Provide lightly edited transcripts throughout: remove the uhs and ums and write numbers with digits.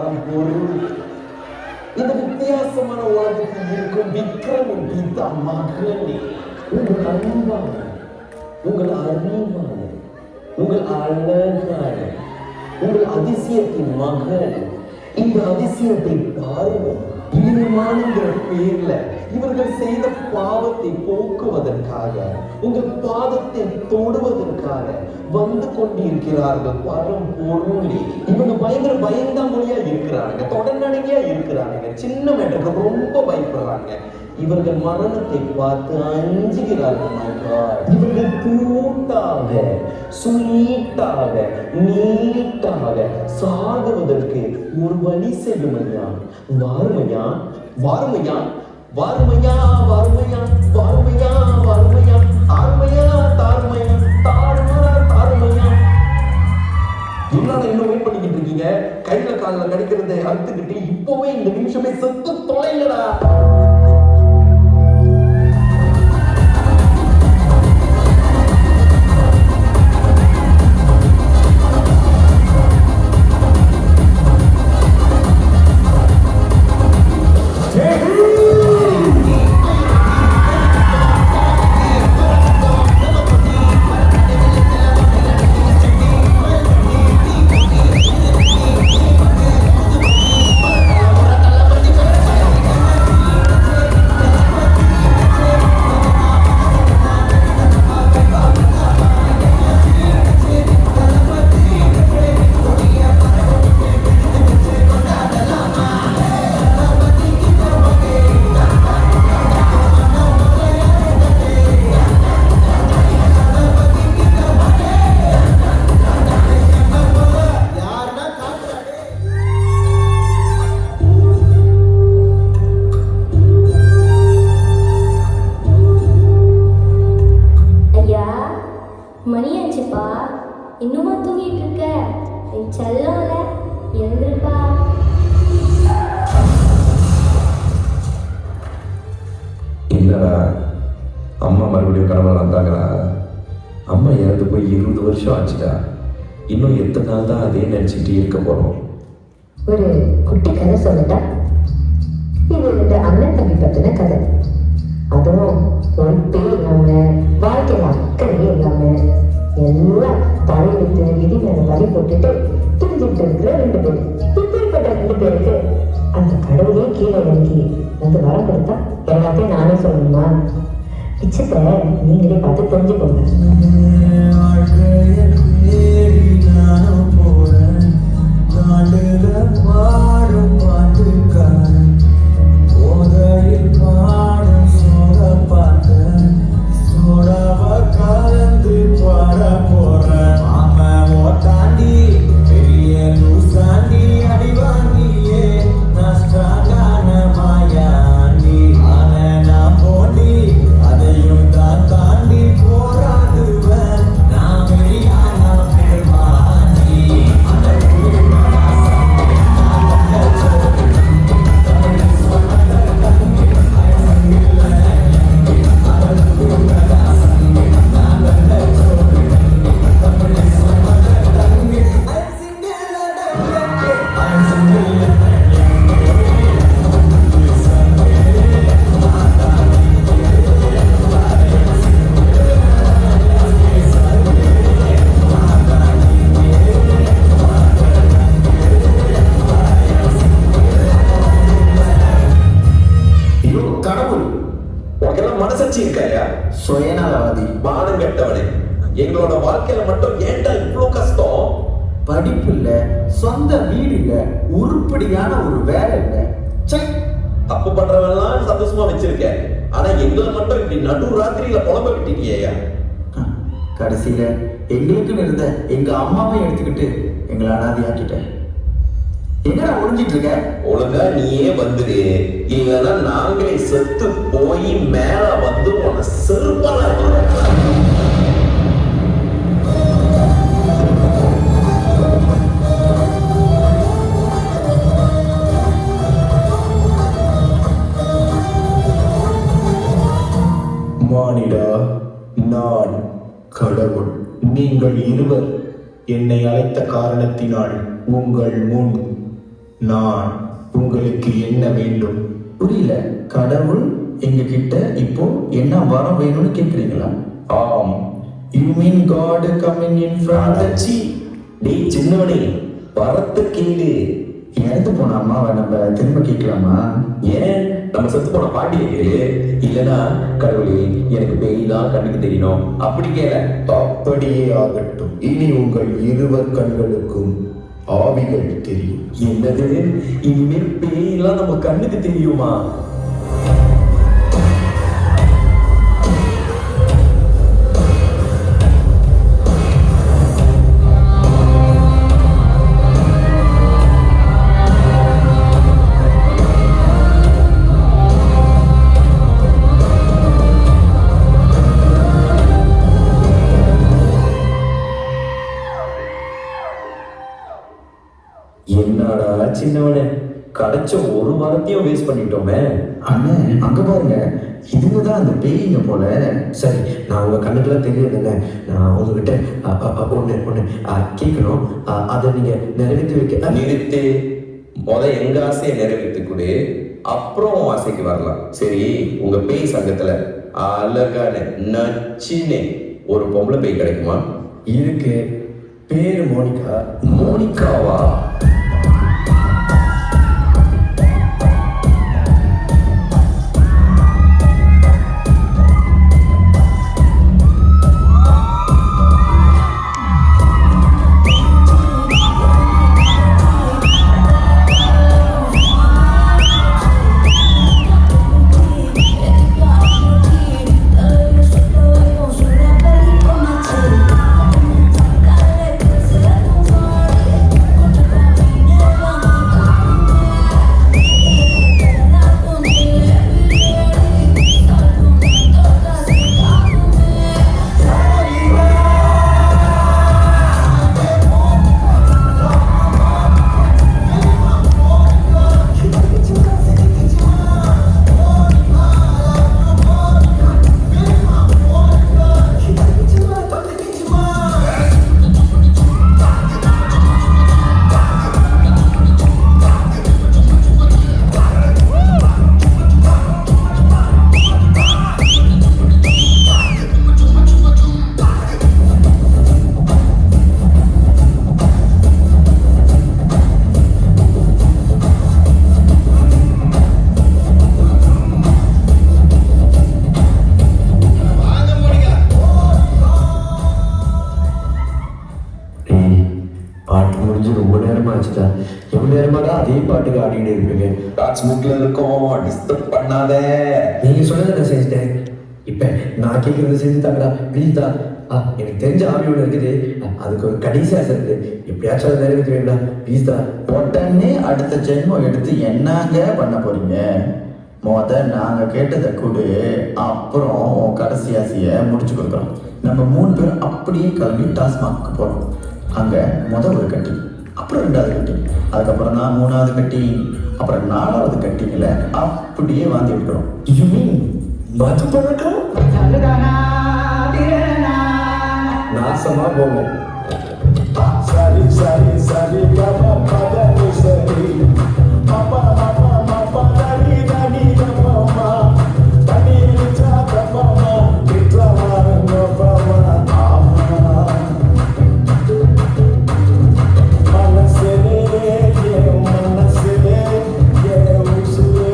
பரம்பொருள். இந்த வித்தியாசமான உலகத்தில் இருக்கும் விக்ரமின் பிதா மகனே, உங்கள் அன்பான, உங்கள் அறிவான, உங்கள் அழகான, உங்கள் அதிசயத்தின் மகன். இந்த அதிசயத்தை பாருங்கள். ஈமான்ங்கிற பேர்ல இவர்கள் செய்த பாவத்தை போக்குவதற்காக, உங்கள் பாதத்தை தொடுவதற்காக வந்து கொண்டிருக்கிறார்கள் பரம்பொருளே. இவங்க பயந்தாமொழியா இருக்கிறாங்க, தொடர்நடங்கியா இருக்கிறாங்க, சின்ன மேட்டருக்கு ரொம்ப பயப்படுறாங்க. இவர்கள் மரணத்தை பார்த்து அஞ்சுகிறார்கள். இவர்கள் கூட்டாக, சுனீட்டாக, நீட்டாக சாகுவதற்கு ஒரு வழி செய்யுமையா. வாருமையா, வாருமையா, வாருமையா, வாருமையா, வாருமையா, வாருமையா, ஆறுமையா, தாருமையா, தாருமா, தாருமையா. என்னடா இன்னும் வெயிட் பண்ணிக்கிட்டு இருக்கீங்க? கையில காலில் கிடைக்கிறதை அறுத்துக்கிட்டு இப்பவே இந்த நிமிஷமே செத்து தொலைங்கடா. மணியாச்சுப்பா, இன்னுமா தூங்கிட்டு இருக்க? என் செல்லம்ல, எழுந்திருப்பா. இல்லடா, அம்மா மறுபடியும் கனவுல வந்தாங்களா? அம்மா இறந்து போய் 20 வருஷம் ஆச்சுடா. இன்னும் எத்தனை நாள் தான் அதே நினைச்சிட்டு இருக்க போறோம்? ஒரு குட்டி கதை சொல்லட்டா? இது 2 அண்ணன் தம்பி பத்தின கதை. அதுவும் பொறுப்பே இல்லாம, வாழ்க்கையில அக்கறையே இல்லாம, எல்லாம் தலையெழுத்து விதி மேல வழி போட்டுட்டு துணிஞ்சிட்டு இருக்கிற 2 பேர். இப்படிப்பட்ட 2 பேருக்கு அந்த கடவுளே கீழே இறங்கி வந்து வரம் கொடுத்தா எல்லாத்தையும் நானே சொல்லணுமா? மிச்சத்தை நீங்களே பார்த்து தெரிஞ்சுக்கோங்க. சுயநலவாதி, பானம் கெட்டவனே. எங்களோட வாழ்க்கையில மட்டும் ஏன்டா இவ்வளவு கஷ்டம்? படிப்பு இல்ல, சொந்த வீடு இல்ல, உருப்படியான ஒரு வேலை இல்ல. தப்பு பண்றவெல்லாம் சந்தோஷமா வச்சிருக்கேன், ஆனா எங்களை மட்டும் இப்படி நடு ராத்திரியில புலம்ப விட்டுட்டியா? கடைசியில எங்களுக்குன்னு இருந்த எங்க அம்மாவை எடுத்துக்கிட்டு எங்களை அனாதையாக்கிட்டேன். எங்கடா ஒளிஞ்சிட்டு இருக்க? ஒழுங்கா நீயே வந்துடு, இல்லைன்னா நாங்களே செத்து போய் மேல வந்து உன செருப்பால. மானிடா, நான் கடவுள். நீங்கள் இருவர் என்னை அழைத்த காரணத்தினால் உங்கள் முன் நான் உங்களுக்கு என்ன வேண்டும்? புரியல. கடவுள் எங்க கிட்ட இப்போ என்ன வரம் வேணும்னு கேக்குறீங்களா? ஆம். You mean God coming in from the அடச்சி. டேய் சின்னவனே, வரத்து கேளு. இறந்து போன அம்மாவை நம்ம திரும்ப கேட்கலாமா? ஏன் நம்ம செத்து போன பாட்டியை கேளு. இல்லனா கடவுளே எனக்கு பேய் தான் கண்ணுக்கு தெரியணும் அப்படி கேள. அப்படியே ஆகட்டும். இனி உங்கள் இருவர் கண்களுக்கும் ஆவிகள் தெரியும். என்னது, இனிமேல் பேயெல்லாம் நம்ம கண்ணுக்கு தெரியுமா? என்னடா சின்னவனே, கிடைச்ச ஒரு வாரத்தையும் வேஸ்ட் பண்ணிட்டோமே. அண்ணன் அங்க பாருங்க, இதுங்க தான் அந்த பேய்ங்க போல. சரி, நான் உங்க கண்ணுக்குலாம் தெரியுதுங்க. நான் உங்ககிட்ட ஒன்று கேட்கணும். அதை நீங்க நிறைவேற்றி வைக்க. நிறுத்து. எங்க ஆசையை நிறைவேற்றி கொடு, அப்புறம் உன் ஆசைக்கு வரலாம். சரி, உங்க பேய் சங்கத்துல அழகான நச்சினே ஒரு பொம்பளை பேய் கிடைக்குமா? இருக்கு. பேரு மோனிகா. மோனிகாவா? பாட்டு முடிஞ்சு ரொம்ப நேரமா ஆச்சுட்டா. எவ்வளவு நேரமாடா அதே பாட்டுக்கு ஆடிட்டு இருப்பீங்க? டாக்ஸ்புக்ல இருக்கோம், டிஸ்டர்ப் பண்ணாத. நீங்க சொன்னதை நான் செஞ்சுட்டேன். இப்ப நான் கேட்கறத செஞ்சு தாங்கடா, ப்ளீஸ் தான். எனக்கு தெரிஞ்ச ஆவி ஒன்று இருக்குது, அதுக்கு ஒரு கடைசி ஆசை இருக்குது. எப்படியாச்சும் அதை நிறைவேற்றி வைங்களா, ப்ளீஸ் தான். உடனே அடுத்த ஜென்மம் எடுத்து என்னங்க பண்ண போறீங்க? நாங்க கேட்டதை கொடு, அப்புறம் உன் கடைசி ஆசையை முடிச்சு கொடுக்குறோம். நம்ம 3 பேரும் அப்படியே கிளம்பி டாஸ்மாக்கு போறோம். அங்க ஒரு கட்டி, அப்புறம் 2வது கட்டி, அதுக்கப்புறம் தான் 3வது கட்டி, அப்புறம் 4வது கட்டிங்கள அப்படியே வாந்தி எடுக்கிறோம். You mean மது பழக்கம்? நாசமா போவோம். சரி சரி சரி கம பதனி சரி மப மப மப தனி தனி கமமா தனி ரிச்சா கமமா ரிச்சமா கமமா ஆமா மனசே ஏ மனசே ஏ உசுலே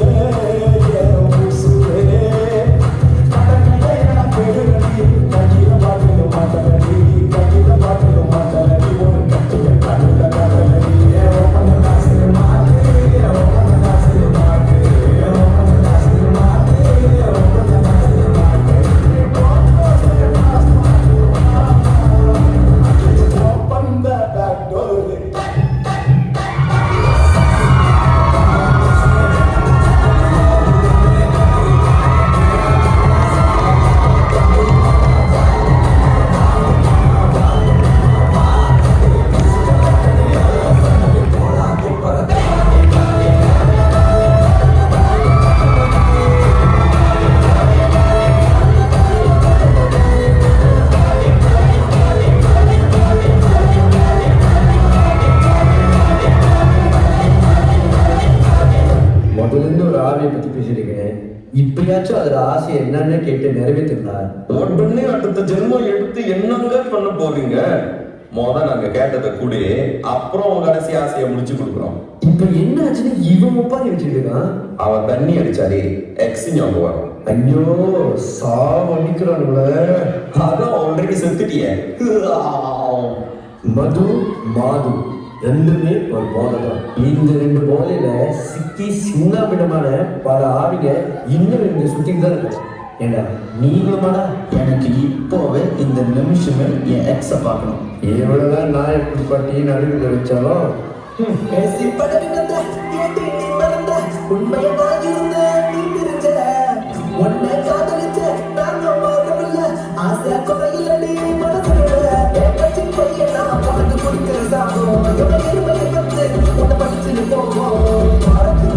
கடகடை நான் பெருகடி கஞ்சில பாட்டு மாட்டடி கஞ்சில பாட்டு மாட்டடி ஒரு கட்டில கண்ணுல கடலடி ஏ ஒப்பன நாசே மாட்டே முதல்ல ஒரு ஆவியை பத்தி பேசியிருக்கேன். இப்பயாச்சும் அதுல ஆசை என்னன்னு கேட்டு நிறைவேற்றிருந்தா. உடனே அடுத்த ஜென்மம் எடுத்து என்னங்க பண்ண போறீங்க? நாங்க கேட்டதை கூட அப்புறம் உங்க கடைசி ஆசையை முடிச்சு கொடுக்குறோம். இப்ப என்ன ஆச்சுன்னு இவன் ஒப்பாரி வச்சிருக்கான். அவன் தண்ணி அடிச்சாலே எக்ஸ் ஞாபகம் வரும். ஐயோ சாவடிக்கிறானுங்கள. அதான் ஆல்ரெடி செத்துட்டிய. மது மாது ரெண்டுமே ஒரு போதை தான். இந்த ரெண்டு போதையில சிக்கி சின்ன விடமான பல ஆவிங்க இன்னும் இங்க சுத்திட்டு தான் இருக்கு. ஏண்டா நீங்களுமாடா? எனக்கு இப்போவே இந்த நிமிஷமே என் எக்ஸை பார்க்கணும். எவ்வளவுதான் நான் எப்படி பாட்டி நடுவில் வச்சாலும் பேசி பழகினத கேட்டு நீ மறந்த உண்மையதான் இருந்த நீ தெரிஞ்ச உன்னை காதலிச்ச நாங்க மாறவில்லை ஆசை குறையில நீ மனசுல பற்றி பையனா பறந்து குடிக்கிற சாகும் இருமையை வந்து உன்னை படிச்சு போவோம் மறந்து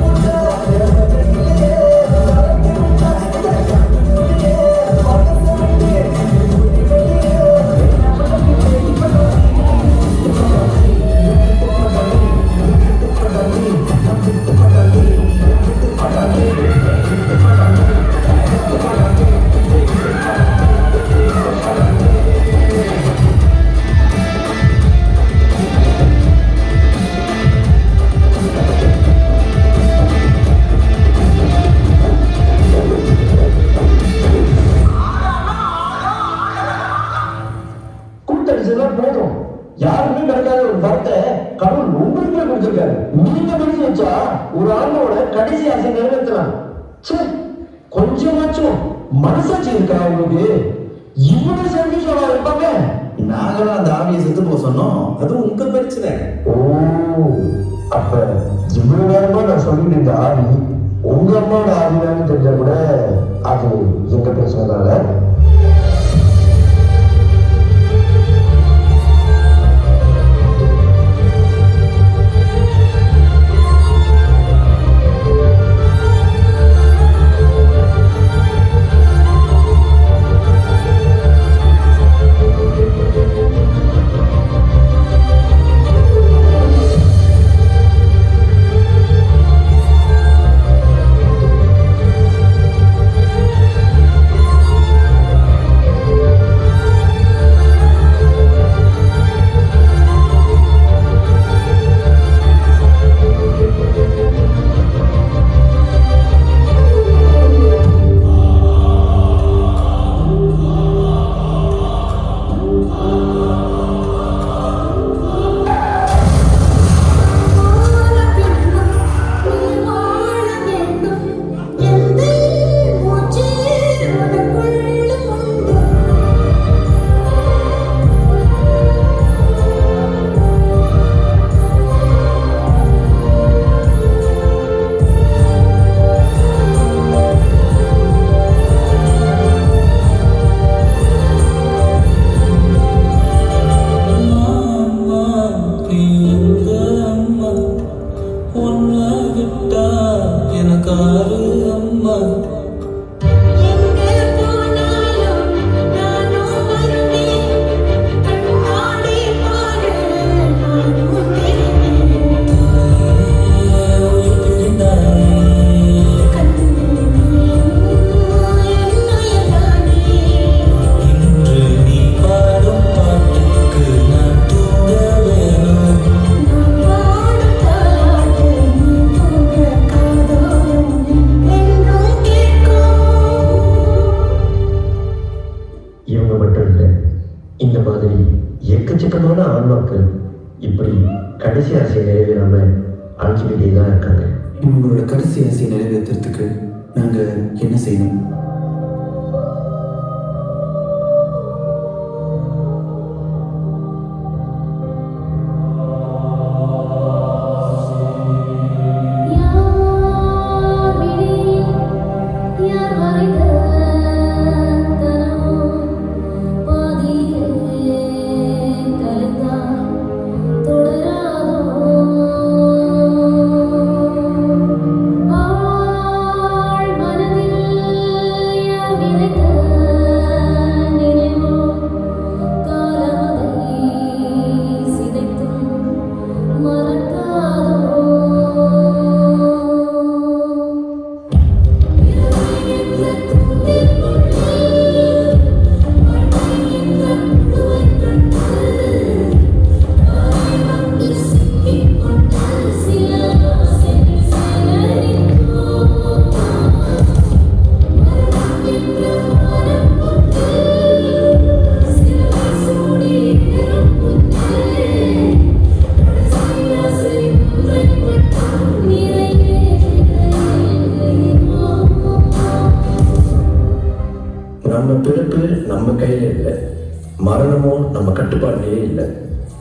போதும். யாருமே கிடைக்காத ஒரு வரத்தை கடவுள் உங்களுக்கே கொடுத்திருக்காரு. நீங்க மனசு வச்சா ஒரு ஆண்டோட கடைசி ஆசை நிறைவேற்றலாம். கொஞ்சமாச்சும் மனசாட்சி இருக்கா உங்களுக்கு? இவ்வளவு செல்ஃபிஷா இருப்பாங்க. நாங்களும் அந்த ஆவியை செத்து போக சொன்னோம். அது உங்க பிரச்சனை. ஓ, அப்ப இவ்வளவு நேரமா நான் சொல்லிட்டு இருந்த ஆவி உங்க அம்மாவோட ஆவியான்னு தெரிஞ்சா கூட அது எங்க பிரச்சனை. கடைசி ஆசையை நிறைவேறாம அழைச்சிக்கிட்டே தான் இருக்காங்க. உங்களோட கடைசி ஆசையை நிறைவேற்றுறதுக்கு நாங்க என்ன செய்யணும்? ஆள் மனதில் பிறப்பு நம்ம கையில் இல்லை, மரணமும் நம்ம கட்டுப்பாட்டிலேயே இல்லை.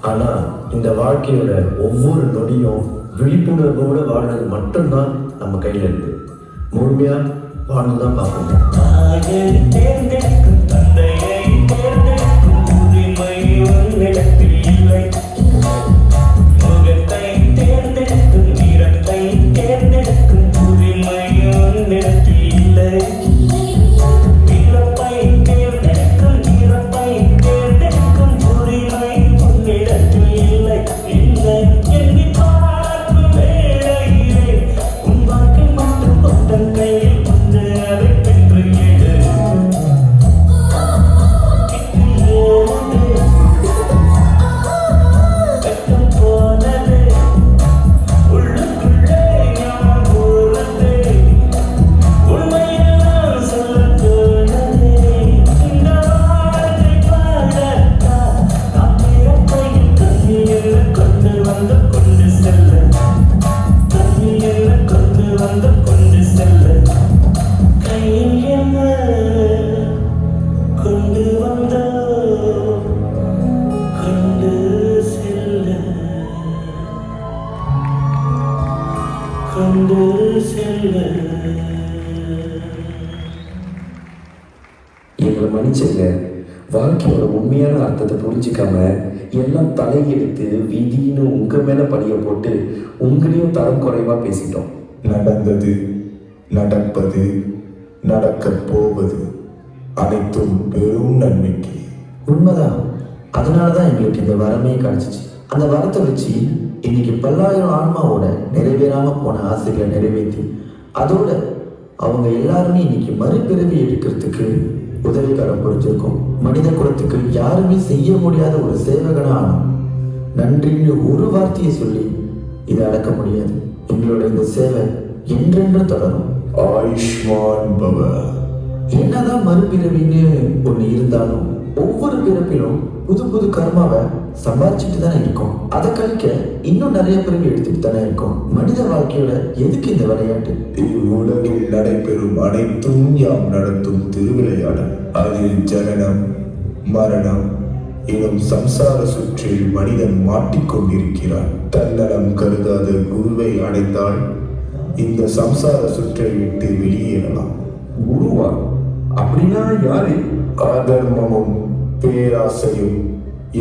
ஆனால் இந்த வாழ்க்கையோட ஒவ்வொரு நொடியும் விழிப்புணர்வோடு வாழ்றது மட்டும்தான் நம்ம கையில் இருக்கு. முழுமையாக வாழ்ந்து தான் பார்க்கணும். எங்களை மன்னிச்சிருங்க. வாழ்க்கையோட உண்மையான அர்த்தத்தை புரிஞ்சிக்காம எல்லாம் தலையெடுத்து விதின்னு உங்க மேல பழிய போட்டு உங்களையும் தரம் குறைவா பேசிட்டோம். நடந்தது, நடப்பது, நடக்கப் போவது அனைத்தும் பெரும் நன்மைக்கு. உண்மைதான். அதனால தான் எங்களுக்கு இந்த வரமே கிடைச்சிச்சு. அந்த வரத்தை வச்சு இன்னைக்கு பல்லாயிரம் ஆன்மாவோட நிறைவேறாம போன ஆசைகளை நிறைவேற்றி அதோட அவங்க எல்லாருமே இன்னைக்கு மறுபிறவி எடுக்கிறதுக்கு உதவிகரம் புரிஞ்சிருக்கும். மனித குலத்துக்கு யாருமே செய்ய முடியாத ஒரு சேவகனா ஆனோம். நன்றின்னு ஒரு வார்த்தையை சொல்லி இதை அடக்க முடியாது. எங்களோட இந்த சேவை என்றென்று தொடரும். ஆயுஷ்மான் பவ. என்னதான் மறுபிறவின்னு ஒண்ணு இருந்தாலும் ஒவ்வொரு பிறப்பிலும் புது புது கர்மாவை சம்பாதிச்சுட்டு தானே இருக்கோம். அதை கழிக்க இன்னும் நிறைய பிறவி எடுத்துட்டு தானே இருக்கோம். மனித வாழ்க்கையோட எதுக்கு இந்த விளையாட்டு? இவ்வுலகில் நடைபெறும் அனைத்தும் யாம் நடத்தும் திருவிளையாடல். அதில் ஜனனம், மரணம் எனும் சம்சார சுற்றில் மனிதன் மாட்டிக்கொண்டிருக்கிறான். தன்னலம் கருதாத குருவை அடைந்தால் இந்த சம்சார சுற்றை விட்டு வெளியேறலாம். குருவா? அப்படின்னா யாரு? அதர்மமும் பேராசையும்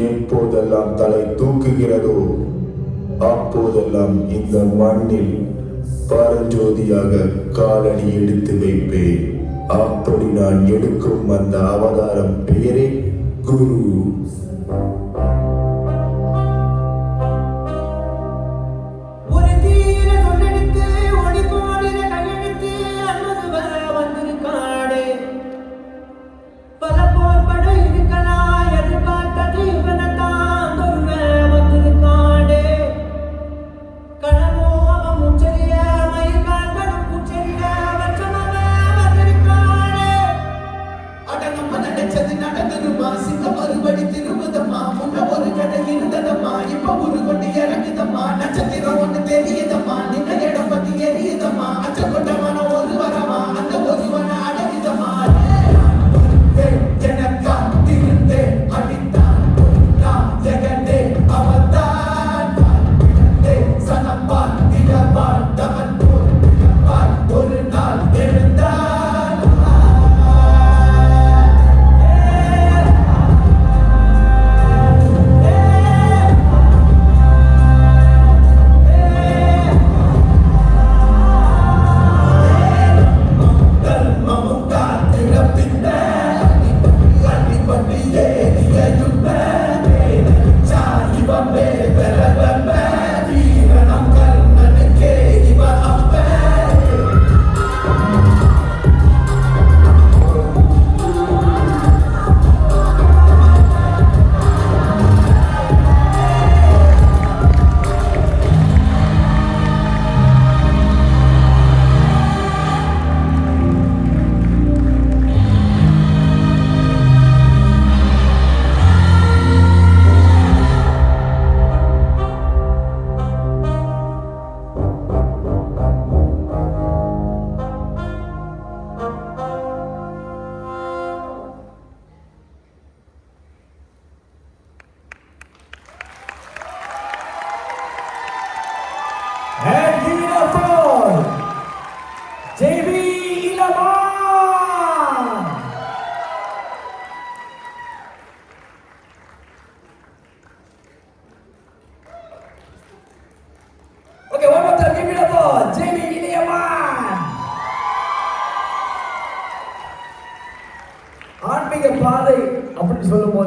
எப்போதெல்லாம் தலை தூக்குகிறதோ அப்போதெல்லாம் இந்த மண்ணில் பரஞ்சோதியாக காலடி எடுத்து வைப்பேன். அப்படி நான் எடுக்கும் அந்த அவதாரம் பெயரே குரு. ஒரு தீர சொல்லெடுத்து ஒளி போடின கையெழுத்து அன்பது வந்திருக்காடே. பல போர்பட இருக்கலாம், எதிர்பார்த்தது இவனைத்தான் வந்திருக்காடே. கனவோ அவன் முச்சரிய மயிர்கால்களும் பூச்செறிய வச்சனவ வந்திருக்காடே. அட நம்ம நினைச்சது நடந்துருமா, சிங்க மறுபடி திரும்புதமா.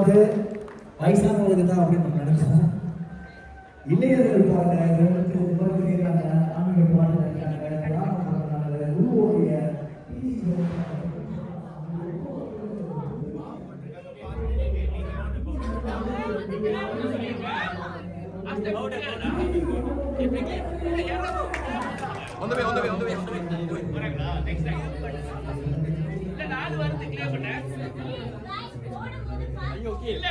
அது வயசானவங்களுக்கு தான் அப்படின்னு நம்ம நினைச்சோம். இளைஞர்கள் பாருங்க, இருக்காங்க, ஆண்கள் பாருங்க இருக்காங்க, கிராமம் பண்றாங்க, உருவோடைய இல்ல